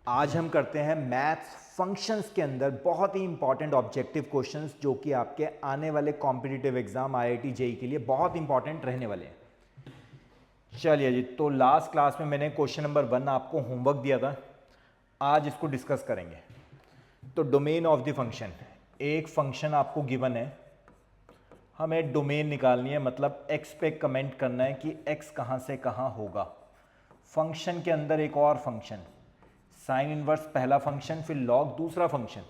आज हम करते हैं मैथ्स फंक्शंस के अंदर बहुत ही इंपॉर्टेंट ऑब्जेक्टिव क्वेश्चंस जो कि आपके आने वाले कॉम्पिटिटिव एग्जाम आईआईटी जेईई के लिए बहुत इंपॉर्टेंट रहने वाले हैं। चलिए जी, तो लास्ट क्लास में मैंने क्वेश्चन नंबर 1 आपको होमवर्क दिया था, आज इसको डिस्कस करेंगे। तो डोमेन ऑफ द फंक्शन, एक फंक्शन आपको गिवन है, हमें डोमेन निकालनी है, मतलब एक्स पे कमेंट करना है कि एक्स कहाँ से कहाँ होगा। फंक्शन के अंदर एक और फंक्शन साइन इनवर्स पहला फंक्शन, फिर लॉग दूसरा फंक्शन।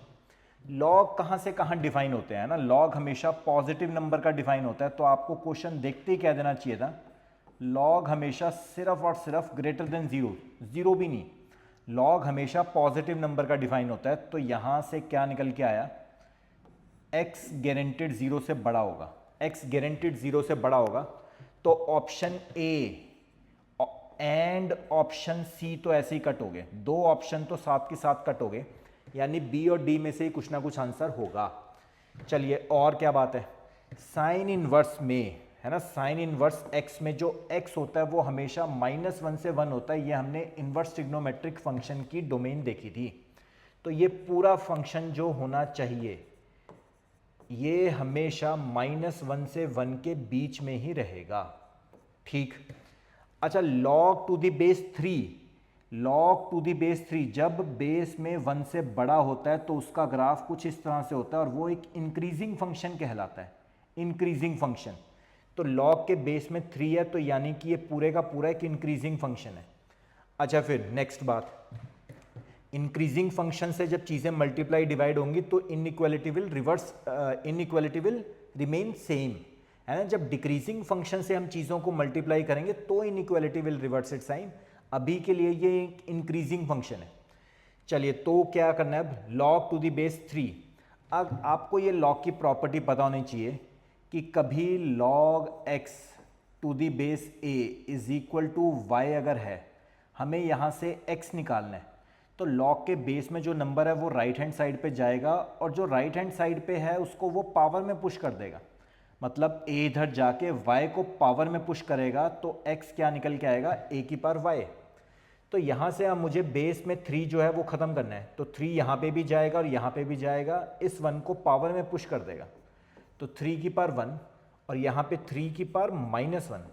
लॉग कहाँ से कहाँ डिफाइन होते हैं ना, लॉग हमेशा पॉजिटिव नंबर का डिफाइन होता है, तो आपको क्वेश्चन देखते ही कह देना चाहिए था लॉग हमेशा सिर्फ और सिर्फ ग्रेटर देन जीरो, जीरो भी नहीं, लॉग हमेशा पॉजिटिव नंबर का डिफाइन होता है। तो यहां से क्या निकल के आया, x गारंटेड जीरो से बड़ा होगा, x गारंटेड जीरो से बड़ा होगा। तो option A and option C तो ऐसे ही कट हो गए, दो ऑप्शन तो साथ के साथ कट हो गए, यानी बी और डी में से ही कुछ ना कुछ आंसर होगा। चलिए और क्या बात है, साइन इनवर्स में है ना, साइन इनवर्स x में जो x होता है वो हमेशा -1 से 1 होता है। ये हमने इनवर्स ट्रिग्नोमेट्रिक फंक्शन की डोमेन देखी थी। तो ये पूरा फंक्शन जो होना चाहिए ये हमेशा -1 से 1 के बीच में ही रहेगा, ठीक। अच्छा, log to the base 3, log to the base 3 जब बेस में 1 से बड़ा होता है तो उसका ग्राफ कुछ इस तरह से होता है और वो एक इंक्रीजिंग फंक्शन कहलाता है, इंक्रीजिंग फंक्शन। तो log के बेस में 3 है, तो यानी कि ये पूरे का पूरा एक इंक्रीजिंग फंक्शन है। अच्छा, फिर नेक्स्ट बात, इंक्रीजिंग फंक्शन से जब चीज़ें मल्टीप्लाई डिवाइड होंगी तो inequality will reverse, inequality will remain same, है ना। जब डिक्रीजिंग फंक्शन से हम चीज़ों को मल्टीप्लाई करेंगे तो inequality will reverse it sign. अभी के लिए ये एक इंक्रीजिंग फंक्शन है। चलिए, तो क्या करना है अब, लॉग टू द बेस 3। अब आपको ये लॉग की प्रॉपर्टी पता होनी चाहिए कि कभी log x to the base a is equal to y अगर है, हमें यहाँ से x निकालना है, तो लॉग के बेस में जो नंबर है वो राइट हैंड साइड पे जाएगा और जो राइट हैंड साइड पे है उसको वो पावर में पुश कर देगा, मतलब a इधर जाके y को पावर में पुश करेगा, तो x क्या निकल के आएगा, a की पावर y। तो यहाँ से अब मुझे बेस में 3 जो है वो ख़त्म करना है, तो 3 यहाँ पे भी जाएगा और यहाँ पे भी जाएगा, इस 1 को पावर में पुश कर देगा, तो 3 की पावर 1 और यहाँ पे 3 की पावर -1।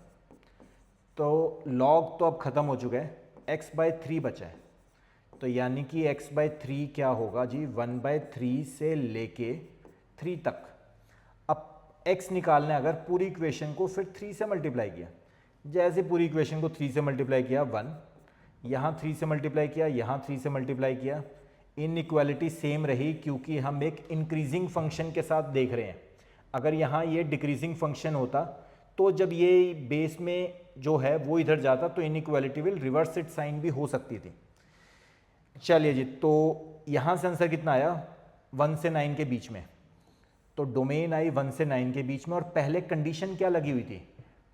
तो लॉग तो अब ख़त्म हो चुका है, x/3 बचा है, तो यानी कि x/3 क्या होगा जी, 1/3 से लेके 3 तक। अब x निकालना है अगर, पूरी इक्वेशन को फिर 3 से मल्टीप्लाई किया, जैसे पूरी इक्वेशन को 3 से मल्टीप्लाई किया 1, यहाँ 3 से मल्टीप्लाई किया, यहाँ 3 से मल्टीप्लाई किया, इनइक्वालिटी सेम रही क्योंकि हम एक इंक्रीजिंग फंक्शन के साथ देख रहे हैं। अगर यहाँ ये डिक्रीजिंग फंक्शन होता तो जब ये बेस में जो है वो इधर जाता तो inequality will reverse it sign भी हो सकती थी। चलिए जी, तो यहाँ से आंसर कितना आया, 1 से 9 के बीच में, तो डोमेन आई 1 से 9 के बीच में। और पहले कंडीशन क्या लगी हुई थी,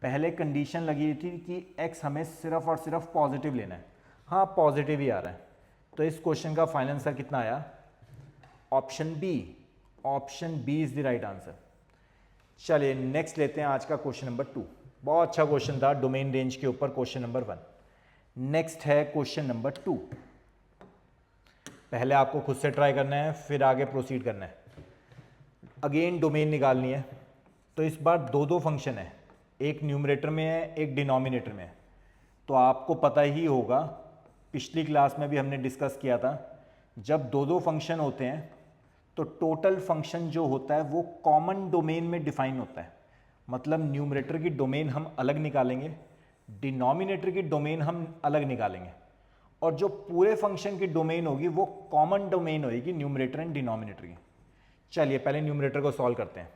पहले कंडीशन लगी हुई थी कि x हमें सिर्फ और सिर्फ पॉजिटिव लेना है, हाँ पॉजिटिव ही आ रहा है। तो इस क्वेश्चन का फाइनल आंसर कितना आया, option B, option B is the right answer. चलिए नेक्स्ट लेते हैं आज का क्वेश्चन नंबर 2। बहुत अच्छा क्वेश्चन था डोमेन रेंज के ऊपर क्वेश्चन नंबर 1। नेक्स्ट है क्वेश्चन नंबर 2। पहले आपको खुद से ट्राई करना है फिर आगे प्रोसीड करना है। अगेन डोमेन निकालनी है, तो इस बार दो फंक्शन है, एक न्यूमरेटर में है एक डिनोमिनेटर में है। तो आपको पता ही होगा, पिछली क्लास में भी हमने डिस्कस किया था, जब दो फंक्शन होते हैं तो टोटल फंक्शन जो होता है वो कॉमन डोमेन में डिफाइन होता है, मतलब न्यूमरेटर की डोमेन हम अलग निकालेंगे, डिनोमिनेटर की डोमेन हम अलग निकालेंगे, और जो पूरे फंक्शन की डोमेन होगी वो कॉमन डोमेन होगी न्यूमरेटर एंड डिनोमिनेटर की। चलिए पहले न्यूमरेटर को सॉल्व करते हैं,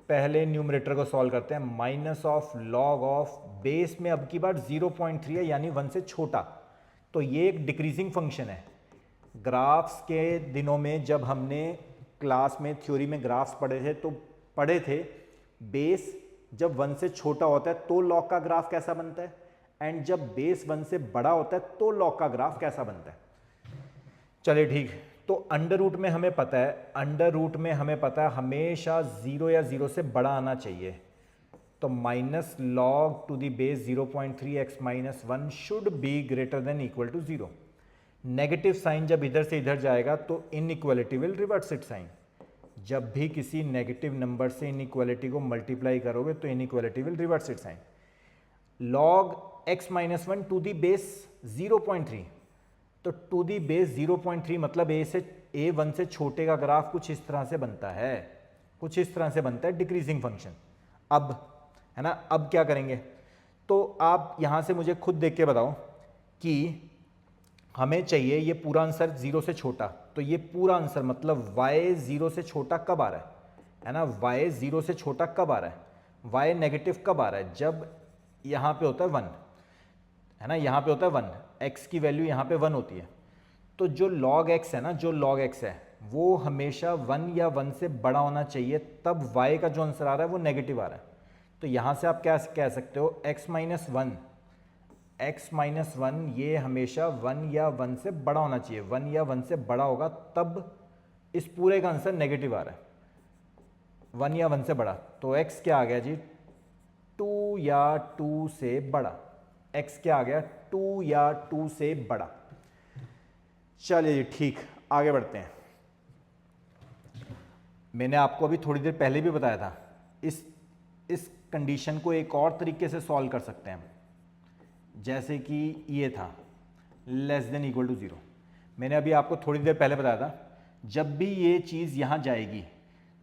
पहले न्यूमरेटर को सॉल्व करते हैं। Minus of log of base में अब की बार 0.3 है, यानी 1 से छोटा, तो ये एक डिक्रीजिंग फंक्शन है। ग्राफ्स के दिनों में जब हमने क्लास में थ्योरी में ग्राफ्स पढ़े थे तो पढ़े थे बेस जब 1 से छोटा होता है तो लॉग का ग्राफ कैसा बनता है, एंड जब बेस 1 से बड़ा होता है तो लॉग का ग्राफ कैसा बनता है। चलिए ठीक, तो अंडर रूट में हमें पता है, अंडर रूट में हमें पता है हमेशा 0 या 0 से बड़ा आना चाहिए, तो minus log to the base 0.3 x - 1 should be greater than equal to 0। Negative sign जब इधर से इधर जाएगा तो inequality will reverse it sign. जब भी किसी नेगेटिव नंबर से इनइक्वालिटी को मल्टीप्लाई करोगे तो inequality will reverse it sign. log x minus one to the base 0.3, तो टू दी बेस 0.3 मतलब a1 से छोटे का ग्राफ कुछ इस तरह से बनता है, कुछ इस तरह से बनता है डिक्रीजिंग फंक्शन। अब है ना, अब क्या करेंगे, तो आप यहां से मुझे खुद देख के बताओ कि हमें चाहिए ये पूरा आंसर 0 से छोटा, तो ये पूरा आंसर मतलब y 0 से छोटा कब आ रहा है ना, y 0 से छोटा कब आ रहा है, y नेगेटिव कब आ रहा है, जब यहाँ पे होता है 1, है ना, यहाँ पे होता है 1, x की वैल्यू यहाँ पे 1 होती है। तो जो log x है ना, जो log x है वो हमेशा 1 या 1 से बड़ा होना चाहिए, तब y का जो आंसर आ रहा है वो नेगेटिव आ रहा है। तो यहाँ से आप क्या कह सकते हो, x माइनस वन ये हमेशा 1 या 1 से बड़ा होना चाहिए, 1 या 1 से बड़ा होगा तब इस पूरे का आंसर नेगेटिव आ रहा है, 1 या 1 से बड़ा। तो x क्या आ गया जी, 2 या 2 से बड़ा, x क्या आ गया, 2 या 2 से बड़ा। चलिए जी ठीक, आगे बढ़ते हैं। मैंने आपको अभी थोड़ी देर पहले भी बताया था, इस कंडीशन को एक और तरीके से सॉल्व कर सकते हैं, जैसे कि ये था लेस देन इक्वल टू 0। मैंने अभी आपको थोड़ी देर पहले बताया था, जब भी ये चीज़ यहाँ जाएगी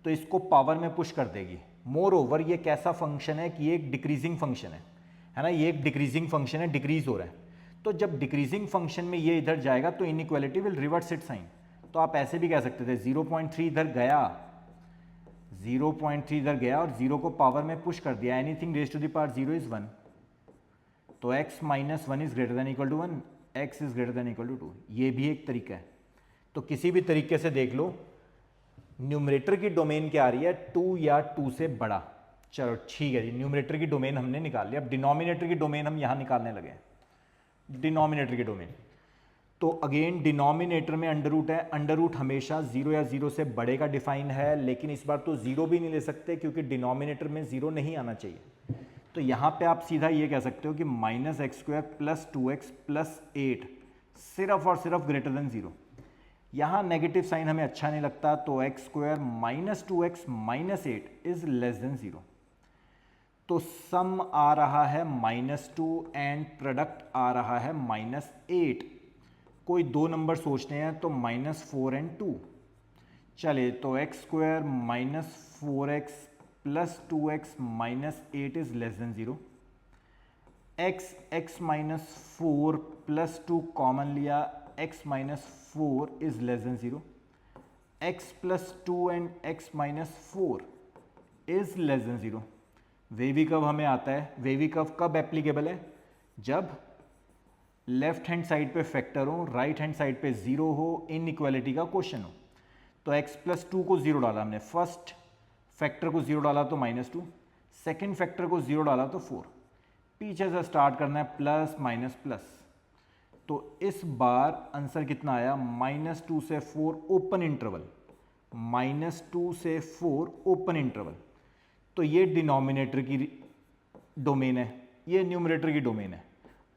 तो इसको पावर में पुश कर देगी। मोर ओवर ये कैसा फंक्शन है कि ये एक डिक्रीजिंग फंक्शन है ना, ये एक डिक्रीजिंग फंक्शन है, डिक्रीज हो रहा है। तो जब डिक्रीजिंग फंक्शन में ये इधर जाएगा तो inequality will reverse it sign. तो आप ऐसे भी कह सकते थे 0.3 इधर गया, 0.3 इधर गया और 0 को पावर में पुश कर दिया, anything raise to the power 0 is 1, तो x minus one is greater than equal to 1, x is greater than equal to 2। ये भी एक तरीका है। तो किसी भी तरीके से देख लो, न्यूमरेटर की डोमेन क्या आ रही है, 2 या 2 से बड़ा। चलो ठीक है जी, न्यूमरेटर की डोमेन हमने निकाल लिया। अब डिनोमिनेटर की डोमेन हम यहाँ निकालने लगे हैं, डिनोमिनेटर की डोमेन। तो अगेन डिनोमिनेटर में अंडर रूट है, अंडर रूट हमेशा 0 या 0 से बड़े का डिफाइन है, लेकिन इस बार तो 0 भी नहीं ले सकते क्योंकि डिनोमिनेटर में 0 नहीं आना चाहिए। तो यहाँ पे आप सीधा ये कह सकते हो कि minus x square plus 2x plus 8 सिर्फ और सिर्फ ग्रेटर देन 0। यहाँ नेगेटिव साइन हमें अच्छा नहीं लगता, तो x square minus 2x minus 8 is less than 0। तो सम आ रहा है -2 एंड प्रोडक्ट आ रहा है -8। कोई दो नंबर सोचते हैं तो -4 एंड 2। चलिए, तो x square minus 4x plus 2x minus 8 is less than 0। x minus 4 plus 2 common लिया, x minus 4 is less than 0। x plus 2 and x minus 4 is less than 0। Wavy curve हमें आता है। Wavy curve कब applicable है, जब left hand side पे factor हो, right hand side पे 0 हो, इनइक्वालिटी का क्वेश्चन हो। तो x प्लस 2 को 0 डाला हमने, फर्स्ट फैक्टर को 0 डाला तो -2, सेकेंड फैक्टर को 0 डाला तो 4। पीछे से स्टार्ट करना है, प्लस माइनस प्लस। तो इस बार आंसर कितना आया, -2 से 4 ओपन इंटरवल, -2 से 4 ओपन इंटरवल। तो ये डिनोमिनेटर की डोमेन है, ये न्यूमरेटर की डोमेन है।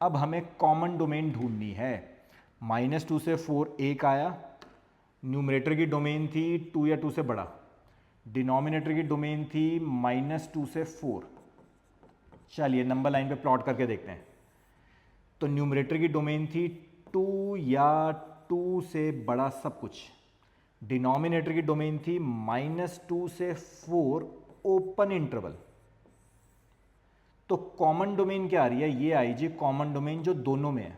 अब हमें कॉमन डोमेन ढूंढनी है। -2 से 4 एक आया, न्यूमरेटर की डोमेन थी 2 या 2 से बड़ा, डिनोमिनेटर की डोमेन थी -2 से 4। चलिए नंबर लाइन पे प्लॉट करके देखते हैं। तो न्यूमरेटर की डोमेन थी 2 या 2 से बड़ा सब कुछ, डिनोमिनेटर की डोमेन थी -2 से 4 ओपन इंटरवल। तो कॉमन डोमेन क्या आ रही है, ये आई जी कॉमन डोमेन जो दोनों में है।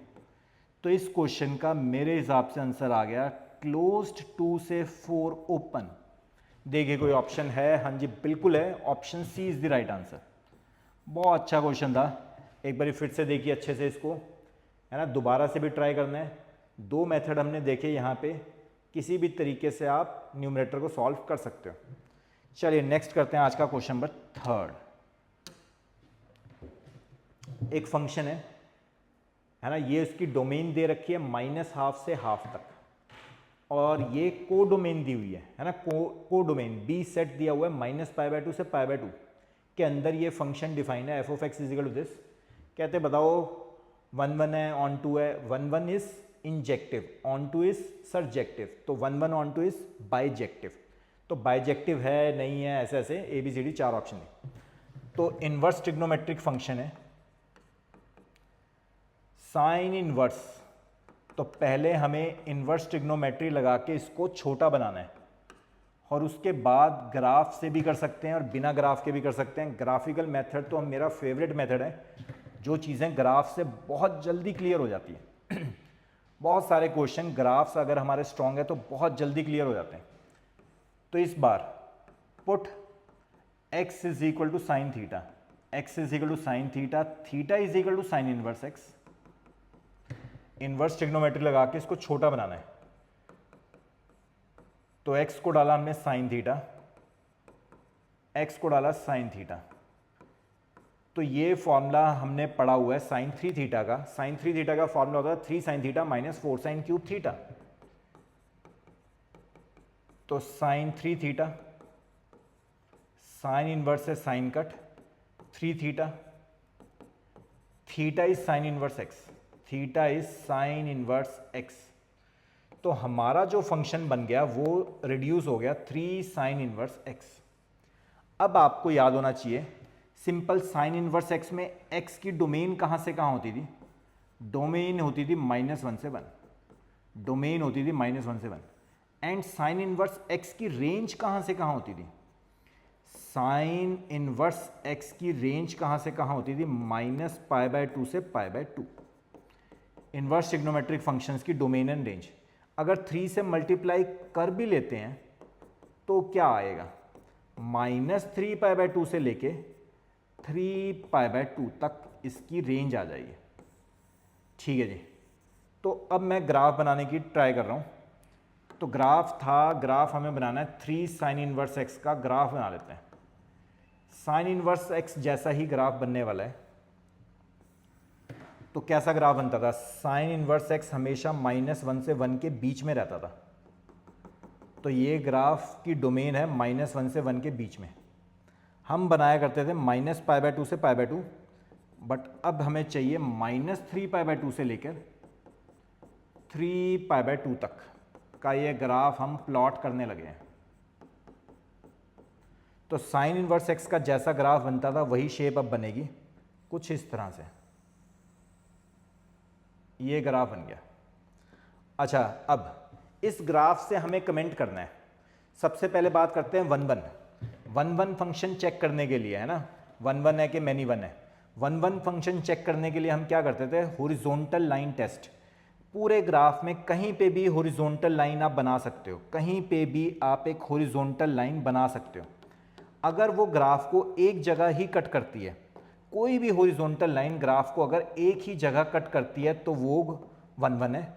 तो इस क्वेश्चन का मेरे हिसाब से आंसर आ गया क्लोज्ड 2 से 4 ओपन। देखिए कोई ऑप्शन है, हाँ जी बिल्कुल है, option C is the right answer. बहुत अच्छा क्वेश्चन था, एक बार फिर से देखिए अच्छे से इसको, है ना, दोबारा से भी ट्राई करना है। दो मेथड हमने देखे यहाँ पे, किसी भी तरीके से आप न्यूमरेटर को सॉल्व कर सकते हो। चलिए नेक्स्ट करते हैं आज का क्वेश्चन नंबर 3। एक फंक्शन है ना, ये उसकी डोमेन दे रखी है -12 से हाफ तक, और ये को डोमेन दी हुई है ना, को डोमेन बी सेट दिया हुआ है -π/2 से π/2 के अंदर ये फंक्शन डिफाइन है, f(x) is equal to this. कहते बताओ 1 1 है, ऑन 2 है, 1 1 is injective, on two is surjective, तो 1 1 ऑन टू इज बाइजेक्टिव। तो बाइजेक्टिव है नहीं है, ऐसे ऐसे ABCD 4 ऑप्शन है। तो इन्वर्स ट्रिग्नोमेट्रिक फंक्शन है साइन इन्वर्स, तो पहले हमें इन्वर्स ट्रिग्नोमेट्री लगा के इसको छोटा बनाना है और उसके बाद ग्राफ से भी कर सकते हैं और बिना ग्राफ के भी कर सकते हैं। ग्राफिकल मेथड तो मेरा फेवरेट मेथड है, जो चीज़ें ग्राफ से बहुत जल्दी क्लियर हो जाती हैं। बहुत सारे क्वेश्चन ग्राफ्स अगर हमारे स्ट्रॉन्ग है तो बहुत जल्दी क्लियर हो जाते हैं। तो इस बार put x is equal to sine theta, x is equal to sine theta, theta is equal to sine inverse x। Inverse trigonometry लगा के इसको छोटा बनाना है। तो x को डाला हमने साइन थीटा, x को डाला साइन थीटा। तो ये फॉर्मूला हमने पढ़ा हुआ है साइन 3 थीटा का। साइन 3 थीटा का फॉर्मूला होता है 3 sine theta minus 4 sine cube theta. तो साइन 3 थीटा, साइन इनवर्स है sine cut 3 theta, theta is sine inverse x, theta is sine inverse x. तो हमारा जो फंक्शन बन गया वो रिड्यूस हो गया 3 साइन इनवर्स एक्स। अब आपको याद होना चाहिए सिंपल साइन इनवर्स एक्स में एक्स की डोमेन कहां से कहां होती थी? डोमेन होती थी -1 से 1, डोमेन होती थी -1 से 1। एंड साइन इनवर्स एक्स की रेंज कहां से कहां होती थी? साइन इनवर्स एक्स की रेंज कहां से कहां होती थी? -π/2 से π/2। इनवर्स ट्रिग्नोमेट्रिक फंक्शंस की डोमेन एंड रेंज अगर 3 से मल्टीप्लाई कर भी लेते हैं तो क्या आएगा? -3π/2 से लेके 3π/2 तक इसकी रेंज आ जाएगी। ठीक है जी। तो अब मैं ग्राफ बनाने की ट्राई कर रहा हूं। तो ग्राफ हमें बनाना है 3 साइन इनवर्स एक्स का ग्राफ बना लेते हैं। साइन इनवर्स एक्स जैसा ही ग्राफ बनने वाला है। तो कैसा ग्राफ बनता था? साइन इनवर्स एक्स हमेशा -1 से 1 के बीच में रहता था। तो ये ग्राफ की डोमेन है -1 से 1 के बीच में। हम बनाया करते थे -π/2 से π/2, बट अब हमें चाहिए -3π/2 से लेकर 3π/2 तक का ये ग्राफ हम प्लॉट करने लगे हैं। तो साइन इनवर्स एक्स का जैसा ग्राफ बनता था वही शेप अब बनेगी कुछ इस तरह से। ये ग्राफ बन गया। अच्छा, अब इस ग्राफ से हमें कमेंट करना है। सबसे पहले बात करते हैं 1 1 फंक्शन चेक करने के लिए, है ना। 1 1 है कि मैनी 1 है। 1 1 फंक्शन चेक करने के लिए हम क्या करते थे? Horizontal line test. पूरे ग्राफ में कहीं पे भी हॉरिजॉन्टल लाइन आप बना सकते हो, कहीं पे भी आप एक हॉरिजॉन्टल लाइन बना सकते हो। अगर वो ग्राफ को एक जगह ही कट करती है, कोई भी हॉरिजॉन्टल लाइन ग्राफ को अगर एक ही जगह कट करती है तो वो 1 1 है।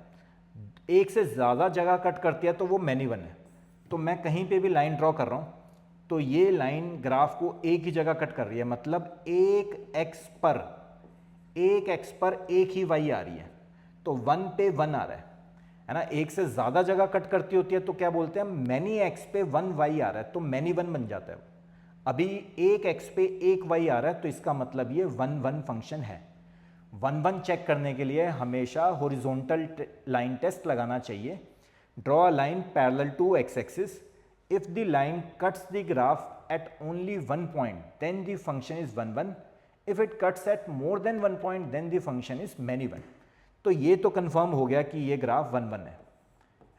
एक से ज़्यादा जगह कट करती है तो वो मैनी 1 है। तो मैं कहीं पे भी लाइन ड्रॉ कर रहा हूँ तो ये लाइन ग्राफ को एक ही जगह कट कर रही है, मतलब एक एक्स पर एक ही वाई आ रही है। तो 1 पे 1 आ रहा है ना। एक से ज़्यादा जगह कट करती होती है तो क्या बोलते हैं? मैनी एक्स पे 1 वाई आ रहा है तो मैनी 1 बन जाता है। अभी एक एक्स पे एक वाई आ रहा है तो इसका मतलब ये 1 1 फंक्शन है। 1 1 चेक करने के लिए हमेशा हॉरिजॉन्टल लाइन टेस्ट लगाना चाहिए। Draw a line parallel to x axis. If the line cuts the graph at only 1 point then the function is 1 1। If it cuts at more than 1 point then the function is many 1। तो ये तो confirm हो गया कि ये graph 1 1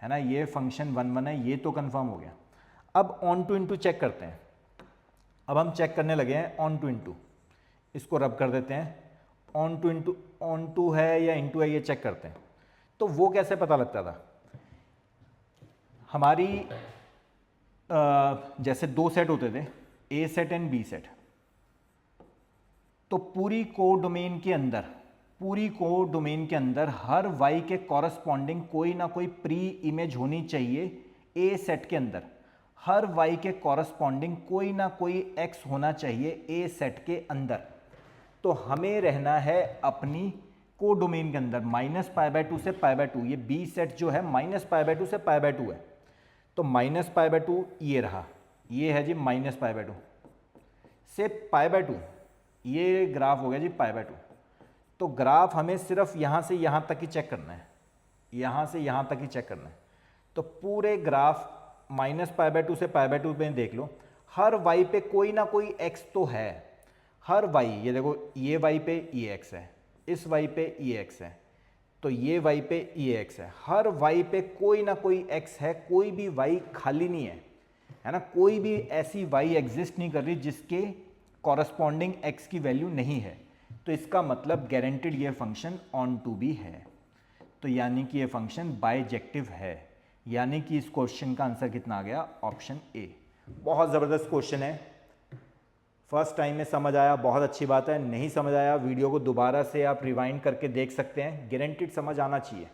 है ना। ये फंक्शन 1 1 है, ये तो कंफर्म हो गया। अब ऑन टू इनटू चेक करते हैं। अब हम चेक करने लगे हैं ऑन टू इनटू। इसको रब कर देते हैं। ऑन टू है या इनटू है ये चेक करते हैं। तो वो कैसे पता लगता था? हमारी जैसे 2 सेट होते थे, ए सेट एंड बी सेट। तो पूरी कोडोमेन के अंदर हर वाई के कॉरस्पॉन्डिंग कोई ना कोई प्री इमेज होनी चाहिए। ए सेट के अंदर हर वाई के कॉरस्पॉन्डिंग कोई ना कोई एक्स होना चाहिए ए सेट के अंदर। तो हमें रहना है अपनी कोडोमेन के अंदर -π/2 से π/2। ये बी सेट जो है -π/2 से π/2 है। तो -π/2 ये रहा, ये है जी -π/2 से π/2। ये ग्राफ हो गया जी π/2। तो ग्राफ हमें सिर्फ यहाँ से यहाँ तक ही चेक करना है। यहाँ से यहाँ तक ही चेक करना है। तो पूरे ग्राफ -π/2 से π/2 में देख लो, हर y पे कोई ना कोई x तो है। हर y, ये देखो ये y पे ये x है, इस y पे ये x है, तो ये y पे ये x है। हर y पे कोई ना कोई x है, कोई भी y खाली नहीं है ना। कोई भी ऐसी y एग्जिस्ट नहीं कर रही जिसके कॉरस्पॉन्डिंग x की वैल्यू नहीं है। तो इसका मतलब गारंटेड ये फंक्शन ऑन टू भी है। तो यानी कि ये फंक्शन बाइजेक्टिव है। यानी कि इस क्वेश्चन का आंसर कितना आ गया? Option A. बहुत ज़बरदस्त क्वेश्चन है, फर्स्ट टाइम में समझ आया, बहुत अच्छी बात है। नहीं समझ आया, वीडियो को दोबारा से आप रिवाइंड करके देख सकते हैं, गारंटेड समझ आना चाहिए।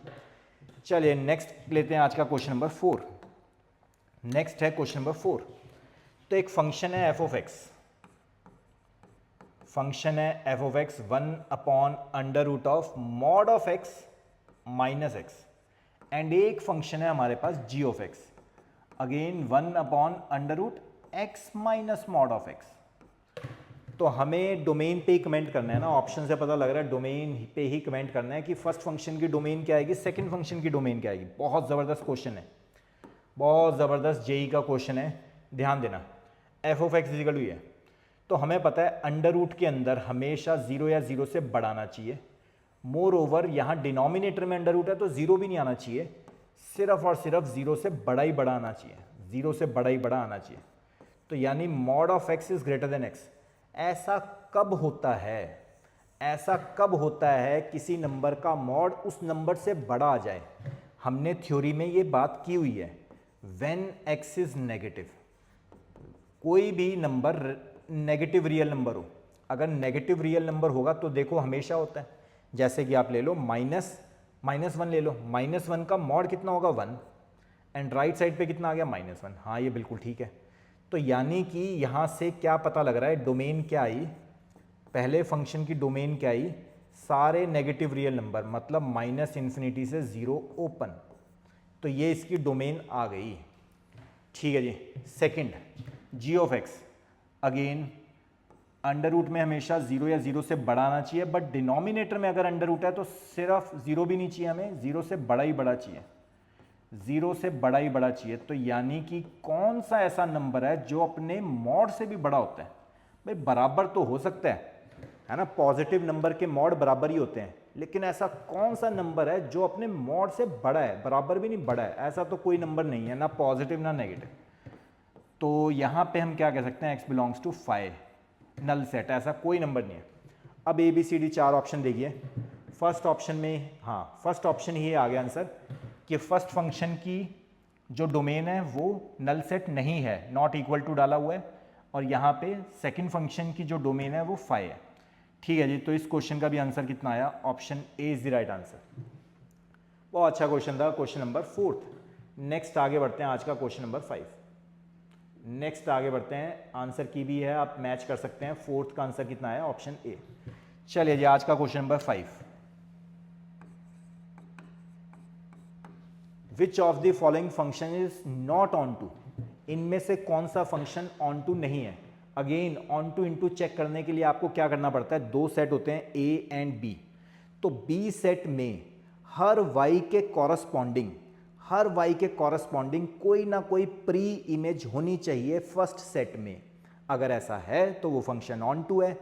चलिए नेक्स्ट लेते हैं आज का क्वेश्चन नंबर 4। नेक्स्ट है क्वेश्चन नंबर 4। तो एक फंक्शन है एफ ऑफ एक्स, फंक्शन है एफ ऑफ एक्स 1/√ऑफ mod of x minus x, and एक फंक्शन है हमारे पास g of x, again 1/√x minus mod of x. तो हमें डोमेन पे ही कमेंट करना है ना, ऑप्शन से पता लग रहा है डोमेन पे ही कमेंट करना है कि फर्स्ट फंक्शन की डोमेन क्या आएगी, सेकंड फंक्शन की डोमेन क्या आएगी। बहुत ज़बरदस्त क्वेश्चन है, बहुत ज़बरदस्त जेई का क्वेश्चन है, ध्यान देना। एफ ऑफ एक्स इजिकल हुई है, तो हमें पता है अंडर रूट के अंदर हमेशा 0 या 0 से बढ़ाना चाहिए। मोर ओवर यहाँ डिनोमिनेटर में अंडर रूट है तो 0 भी नहीं आना चाहिए, सिर्फ और सिर्फ 0 से बड़ा ही बड़ा आना चाहिए, 0 से बड़ा ही बड़ा आना चाहिए। तो यानी mod of x is greater then x. ऐसा कब होता है, ऐसा कब होता है किसी नंबर का मॉड उस नंबर से बड़ा आ जाए? हमने थ्योरी में ये बात की हुई है, व्हेन एक्स इज नेगेटिव। कोई भी नंबर नेगेटिव रियल नंबर हो, अगर नेगेटिव रियल नंबर होगा तो देखो हमेशा होता है। जैसे कि आप ले लो -1 ले लो, -1 का मॉड कितना होगा? 1, एंड राइट साइड पे कितना आ गया? -1। हाँ ये बिल्कुल ठीक है। तो यानी कि यहाँ से क्या पता लग रहा है, डोमेन क्या आई, पहले फंक्शन की डोमेन क्या आई? सारे नेगेटिव रियल नंबर, मतलब -∞ से 0 ओपन। तो ये इसकी डोमेन आ गई, ठीक है जी। Second, g of x, again under root में हमेशा 0 या 0 से बड़ा आना चाहिए, बट डिनोमिनेटर में अगर अंडर रूट है तो सिर्फ 0 भी नहीं चाहिए हमें, 0 से बड़ा ही बड़ा चाहिए, 0 से बड़ा ही बड़ा चाहिए। तो यानी कि कौन सा ऐसा नंबर है जो अपने मॉड से भी बड़ा होता है? भाई बराबर तो हो सकता है ना, पॉजिटिव नंबर के मॉड बराबर ही होते हैं, लेकिन ऐसा कौन सा नंबर है जो अपने मॉड से बड़ा है, बराबर भी नहीं बड़ा है? ऐसा तो कोई नंबर नहीं है, ना पॉजिटिव ना नेगेटिव। तो यहाँ पे हम क्या कह सकते हैं? x belongs to 5, null set, ऐसा कोई नंबर नहीं है। अब ABCD 4 ऑप्शन देखिए, फर्स्ट ऑप्शन में, हाँ फर्स्ट ऑप्शन ही आ गया आंसर कि फर्स्ट फंक्शन की जो डोमेन है वो नल सेट नहीं है, नॉट इक्वल टू डाला हुआ है, और यहाँ पे सेकंड फंक्शन की जो डोमेन है वो 5 है, ठीक है जी। तो इस क्वेश्चन का भी आंसर कितना आया? Option A is the right answer. बहुत अच्छा क्वेश्चन था, क्वेश्चन नंबर 4। नेक्स्ट आगे बढ़ते हैं, आज का क्वेश्चन नंबर 5। नेक्स्ट आगे बढ़ते हैं, आंसर की भी है, आप मैच कर सकते हैं। फोर्थ का आंसर कितना है? Option A. चलिए जी, आज का question number 5। Which of the following function is not onto? इनमें से कौन सा फंक्शन ऑन टू नहीं है? Again onto into check करने के लिए आपको क्या करना पड़ता है? 2 सेट होते हैं, ए एंड बी। तो बी सेट में हर वाई के कॉरस्पॉन्डिंग, हर y के कॉरस्पॉन्डिंग कोई ना कोई प्री इमेज होनी चाहिए फर्स्ट सेट में। अगर ऐसा है तो वो फंक्शन ऑन टू है।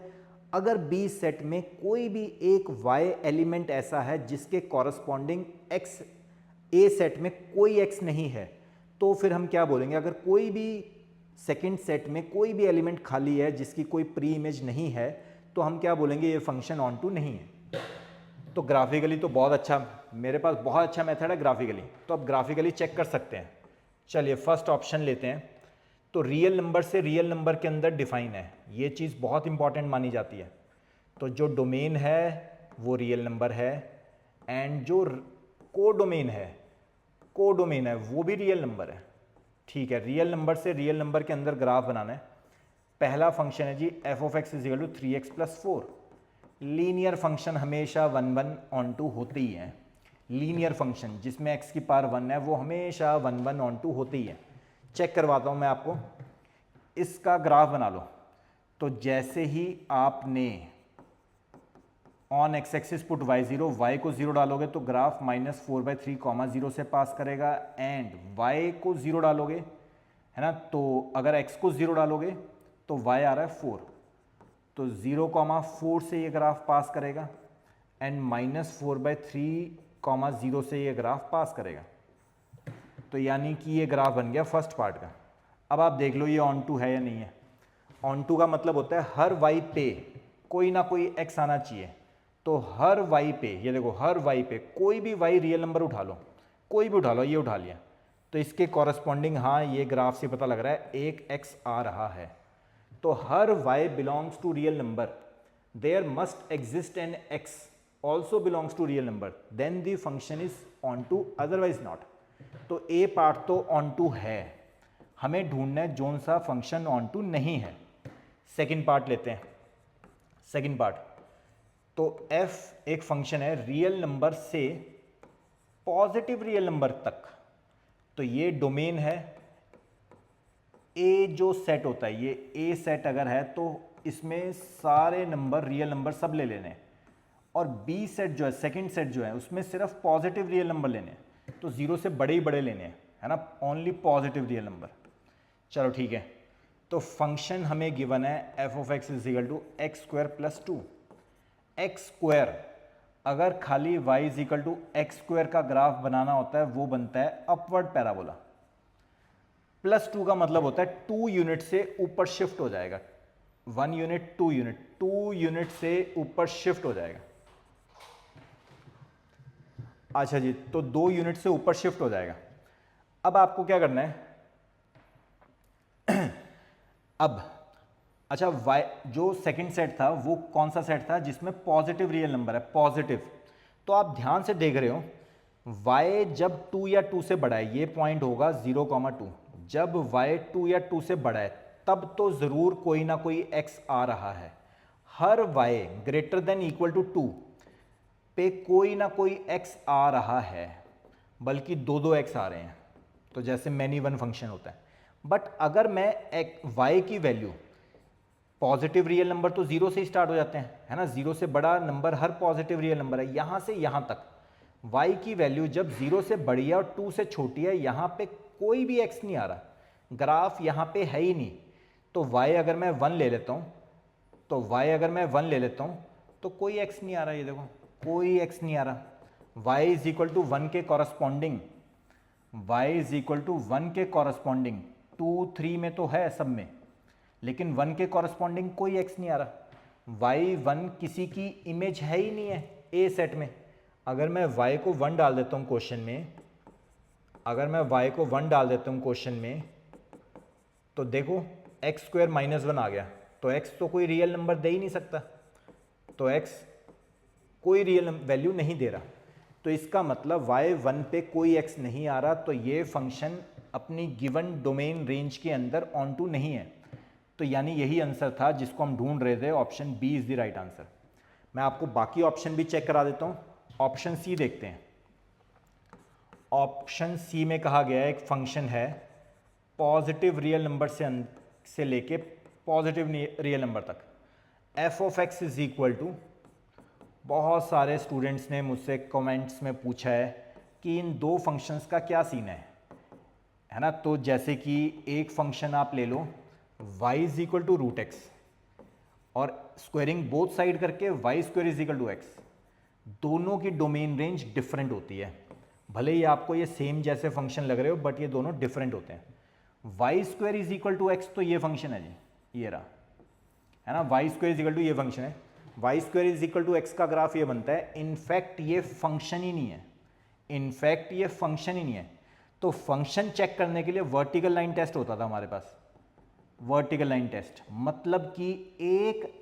अगर बी सेट में कोई भी एक y एलिमेंट ऐसा है जिसके कॉरस्पॉन्डिंग x, ए सेट में कोई x नहीं है, तो फिर हम क्या बोलेंगे? अगर कोई भी सेकंड सेट में कोई भी एलिमेंट खाली है जिसकी कोई प्री इमेज नहीं है, तो हम क्या बोलेंगे? ये फंक्शन ऑन टू नहीं है। तो ग्राफिकली तो बहुत अच्छा, मेरे पास बहुत अच्छा मेथड है ग्राफिकली, तो अब ग्राफिकली चेक कर सकते हैं। चलिए फर्स्ट ऑप्शन लेते हैं। तो रियल नंबर से रियल नंबर के अंदर डिफाइन है, ये चीज़ बहुत इंपॉर्टेंट मानी जाती है। तो जो डोमेन है वो रियल नंबर है, एंड जो कोडोमेन है वो भी रियल नंबर है, ठीक है। रियल नंबर से रियल नंबर के अंदर ग्राफ बनाना है। पहला फंक्शन है जी f of x is equal to 3x + 4। Linear function हमेशा 1 ऑन टू होते ही हैं। लीनियर फंक्शन जिसमें x की पावर 1 है वो हमेशा 1 ऑन टू होते ही है। चेक करवाता हूँ मैं आपको, इसका ग्राफ बना लो। तो जैसे ही आपने on x axis put y0, y को 0 डालोगे तो ग्राफ -4/3, 0 से पास करेगा, एंड y को 0 डालोगे, है ना, तो अगर x को 0 डालोगे तो y आ रहा है 4, तो 0,4 से ये ग्राफ पास करेगा, एंड -4/3, 0 से ये ग्राफ पास करेगा। तो यानी कि ये ग्राफ बन गया फर्स्ट पार्ट का। अब आप देख लो ये ऑन टू है या नहीं है। ऑन टू का मतलब होता है हर y पे कोई ना कोई x आना चाहिए। तो हर y पे, ये देखो, हर y पे कोई भी y रियल नंबर उठा लो, कोई भी उठा लो, ये उठा लिया, तो इसके कॉरस्पॉन्डिंग, हाँ ये ग्राफ से पता लग रहा है एक x आ रहा है। तो हर y belongs to real number, there must exist an x also belongs to real number, then the function is onto, otherwise not. तो ए पार्ट तो ऑन टू है, हमें ढूंढना है जोन सा फंक्शन ऑन टू नहीं है। Second part लेते हैं। सेकेंड पार्ट, तो f एक फंक्शन है रियल नंबर से पॉजिटिव रियल नंबर तक। तो ये डोमेन है, ए जो सेट होता है, ये ए सेट अगर है तो इसमें सारे नंबर, रियल नंबर सब ले लेने हैं, और बी सेट जो है, सेकंड सेट जो है, उसमें सिर्फ पॉजिटिव रियल नंबर लेने हैं, तो 0 से बड़े ही बड़े लेने हैं, है ना, ओनली पॉजिटिव रियल नंबर। चलो ठीक है, तो फंक्शन हमें गिवन है f of x is equal to x square plus 2। X square अगर खाली y is equal to x square का ग्राफ बनाना होता है, वो बनता है अपवर्ड पैराबोला। प्लस 2 का मतलब होता है 2 यूनिट से ऊपर शिफ्ट हो जाएगा, 1 यूनिट 2 यूनिट, 2 यूनिट से ऊपर शिफ्ट हो जाएगा। अच्छा जी, तो 2 यूनिट से ऊपर शिफ्ट हो जाएगा। अब आपको क्या करना है अब अच्छा, y जो सेकंड सेट था वो कौन सा सेट था जिसमें पॉजिटिव रियल नंबर है, पॉजिटिव। तो आप ध्यान से देख रहे हो, y जब 2 या 2 से बड़ा है, ये पॉइंट होगा 0,2। जब y 2 या 2 से बड़ा है तब तो ज़रूर कोई ना कोई x आ रहा है। हर y greater than equal to 2 पे कोई ना कोई x आ रहा है, बल्कि 2 x आ रहे हैं, तो जैसे मैनी वन फंक्शन होता है। बट अगर मैं y की वैल्यू, पॉजिटिव रियल नंबर तो 0 से ही स्टार्ट हो जाते हैं, है ना, 0 से बड़ा नंबर हर पॉजिटिव रियल नंबर है, यहाँ से यहाँ तक y की वैल्यू जब 0 से बड़ी है और 2 से छोटी है, यहाँ पे कोई भी x नहीं आ रहा, ग्राफ यहाँ पे है ही नहीं। तो y अगर मैं 1 ले लेता हूँ, तो कोई x नहीं आ रहा, ये देखो कोई x नहीं आ रहा। y इज इक्वल टू 1 के corresponding, y is equal to 1 के कॉरस्पॉन्डिंग 2, 3 में तो है सब में, लेकिन 1 के कॉरस्पॉन्डिंग कोई x नहीं आ रहा। y1 किसी की इमेज है ही नहीं है ए सेट में। अगर मैं y को 1 डाल देता हूँ क्वेश्चन में, तो देखो एक्स स्क्वायर -1 आ गया, तो x तो कोई रियल नंबर दे ही नहीं सकता, तो x कोई रियल वैल्यू नहीं दे रहा। तो इसका मतलब y1 पे कोई x नहीं आ रहा, तो ये फंक्शन अपनी गिवन डोमेन रेंज के अंदर ऑन टू नहीं है। तो यानी यही आंसर था जिसको हम ढूंढ रहे थे, option B is the right answer. मैं आपको बाकी ऑप्शन भी चेक करा देता हूँ। ऑप्शन सी देखते हैं। ऑप्शन सी में कहा गया है एक फंक्शन है पॉजिटिव रियल नंबर से लेके पॉजिटिव रियल नंबर तक, f of x is equal to, बहुत सारे स्टूडेंट्स ने मुझसे कमेंट्स में पूछा है कि इन दो फंक्शंस का क्या सीन है ना। तो जैसे कि एक फंक्शन आप ले लो y is equal to root x, और स्क्वायरिंग बोथ साइड करके y square is equal to x, दोनों की डोमेन रेंज डिफरेंट होती है। भले ही आपको ये सेम जैसे फंक्शन लग रहे हो, बट ये दोनों डिफरेंट होते हैं। y square is equal to x, तो ये फंक्शन है जी, ये रहा, है ना, y square is equal to ये फंक्शन है। y square is equal to x का ग्राफ ये बनता है। इनफैक्ट ये फंक्शन ही नहीं है, तो फंक्शन चेक करने के लिए वर्टिकल लाइन टेस्ट होता था हमारे पास। वर्टिकल लाइन टेस्ट मतलब कि एक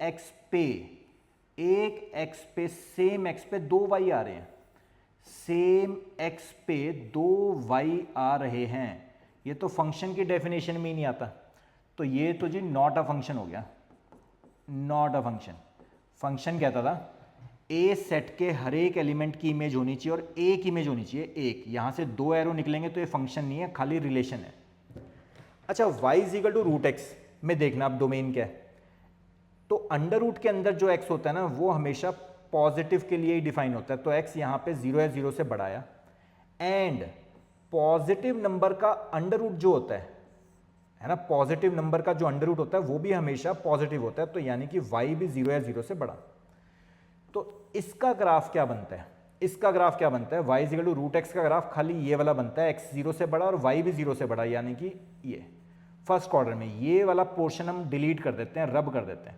एक्स पे सेम एक्स पे 2 y आ रहे हैं, सेम एक्स पे 2 y आ रहे हैं, ये तो फंक्शन की डेफिनेशन में ही नहीं आता। तो ये तो जी नॉट अ फंक्शन हो गया, नॉट अ फंक्शन। फंक्शन कहता था ए सेट के हर एक एलिमेंट की इमेज होनी चाहिए, और एक इमेज होनी चाहिए, एक। यहां से 2 एरो निकलेंगे तो ये फंक्शन नहीं है, खाली रिलेशन है। अच्छा, y is equal to root x में देखना अब डोमेन क्या है। तो अंडर रूट के अंदर जो x होता है ना, वो हमेशा पॉजिटिव के लिए ही डिफाइन होता है, तो x यहाँ पे 0 है, 0 से बड़ा आया। एंड पॉजिटिव नंबर का अंडर रूट जो होता है ना, पॉजिटिव नंबर का जो अंडर रूट होता है वो भी हमेशा पॉजिटिव होता है, तो यानी कि y भी 0 है, 0 से बड़ा। तो इसका ग्राफ क्या बनता है, इसका ग्राफ क्या बनता है, y equal to root x का ग्राफ खाली ये वाला बनता है, x 0 से बड़ा और y भी 0 से बड़ा, यानी कि ये फर्स्ट क्वाड्रेंट में ये वाला पोर्शन हम डिलीट कर देते हैं, रब कर देते हैं,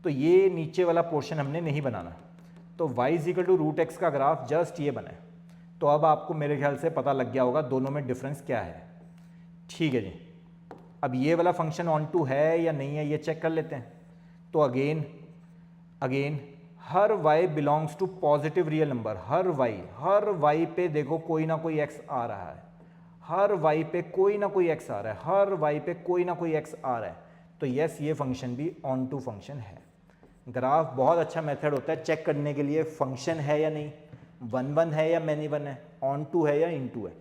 तो ये नीचे वाला पोर्शन हमने नहीं बनाना। तो y equal to root x का ग्राफ जस्ट ये बना है। तो अब आपको मेरे ख्याल से पता लग गया होगा दोनों में डिफरेंस क्या है। ठीक है जी, अब ये वाला फंक्शन ऑन टू है या नहीं है ये चेक कर लेते हैं। तो अगेन हर y belongs to positive real number, हर y पे देखो कोई ना कोई x आ रहा है, हर y पे कोई ना कोई x आ रहा है, हर y पे कोई ना कोई x आ रहा है, तो यस ये फंक्शन भी ऑन टू फंक्शन है। ग्राफ बहुत अच्छा मेथड होता है चेक करने के लिए फंक्शन है या नहीं, 1 1 है या मैनी 1 है, ऑन टू है या इन टू है।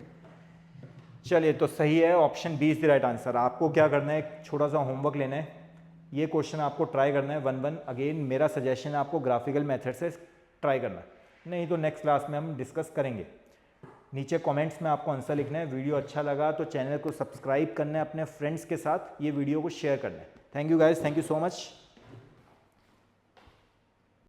चलिए तो सही है, option B is the right answer. आपको क्या करना है, एक छोटा सा होमवर्क लेना है, ये क्वेश्चन आपको ट्राई करना है 1 1। अगेन मेरा सजेशन है आपको ग्राफिकल मेथड से ट्राई करना, नहीं तो नेक्स्ट क्लास में हम डिस्कस करेंगे। नीचे कमेंट्स में आपको आंसर लिखना है। वीडियो अच्छा लगा तो चैनल को सब्सक्राइब करना है, अपने फ्रेंड्स के साथ ये वीडियो को शेयर करना है। Thank you guys, thank you so much.